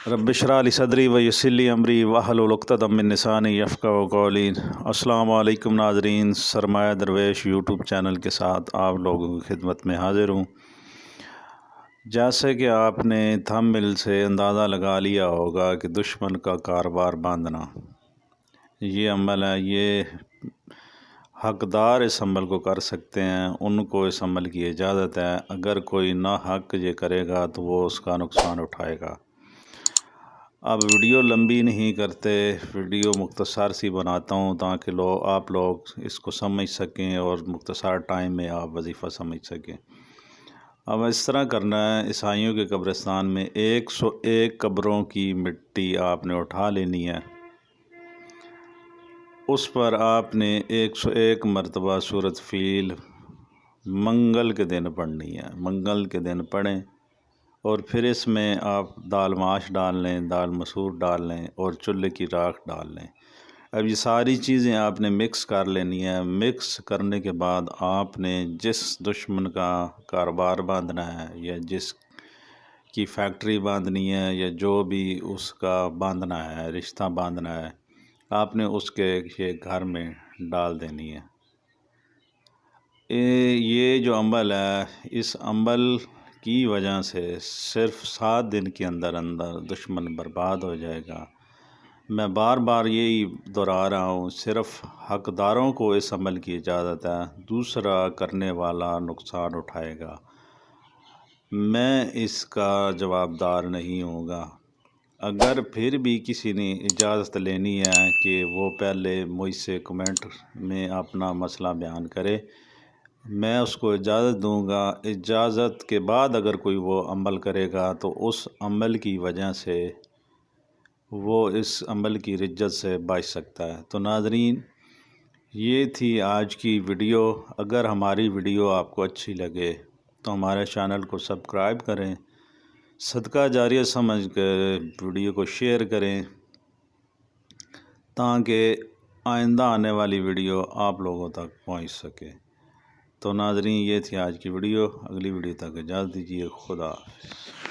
رب اشرح لی صدری ویسر لی امری واحلل عقدۃ من لسانی یفقہوا قولی۔ السلام علیکم ناظرین، سرمایہ درویش یوٹیوب چینل کے ساتھ آپ لوگوں کی خدمت میں حاضر ہوں۔ جیسے کہ آپ نے تھمبنیل سے اندازہ لگا لیا ہوگا کہ دشمن کا کاروبار باندھنا یہ عمل ہے، یہ حقدار اس عمل کو کر سکتے ہیں، ان کو اس عمل کی اجازت ہے۔ اگر کوئی ناحق یہ کرے گا تو وہ اس کا نقصان اٹھائے گا۔ اب ویڈیو لمبی نہیں کرتے، ویڈیو مختصر سی بناتا ہوں تاکہ آپ لوگ اس کو سمجھ سکیں اور مختصر ٹائم میں آپ وظیفہ سمجھ سکیں۔ اب اس طرح کرنا ہے، عیسائیوں کے قبرستان میں 101 قبروں کی مٹی آپ نے اٹھا لینی ہے۔ اس پر آپ نے 101 مرتبہ سورۃ فیل منگل کے دن پڑھنی ہے۔ منگل کے دن پڑھیں اور پھر اس میں آپ دال ماش ڈال لیں، دال مسور ڈال لیں اور چولہے کی راکھ ڈال لیں۔ اب یہ ساری چیزیں آپ نے مکس کر لینی ہے۔ مکس کرنے کے بعد آپ نے جس دشمن کا کاروبار باندھنا ہے یا جس کی فیکٹری باندھنی ہے یا جو بھی اس کا باندھنا ہے، رشتہ باندھنا ہے، آپ نے اس کے گھر میں ڈال دینی ہے۔ یہ جو عمل ہے، اس عمل کی وجہ سے صرف 7 دن کے اندر دشمن برباد ہو جائے گا۔ میں بار بار یہی دہرا رہا ہوں، صرف حقداروں کو اس عمل کی اجازت ہے، دوسرا کرنے والا نقصان اٹھائے گا۔ میں اس کا جواب دار نہیں ہوں گا۔ اگر پھر بھی کسی نے اجازت لینی ہے کہ وہ پہلے مجھ سے کمنٹ میں اپنا مسئلہ بیان کرے، میں اس کو اجازت دوں گا۔ اجازت کے بعد اگر کوئی وہ عمل کرے گا تو اس عمل کی وجہ سے وہ اس عمل کی رجت سے بچ سکتا ہے۔ تو ناظرین، یہ تھی آج کی ویڈیو۔ اگر ہماری ویڈیو آپ کو اچھی لگے تو ہمارے چینل کو سبسکرائب کریں، صدقہ جاریہ سمجھ کر ویڈیو کو شیئر کریں تاکہ آئندہ آنے والی ویڈیو آپ لوگوں تک پہنچ سکے۔ تو ناظرین، یہ تھی آج کی ویڈیو۔ اگلی ویڈیو تک اجازت دیجیے۔ خدا حافظ۔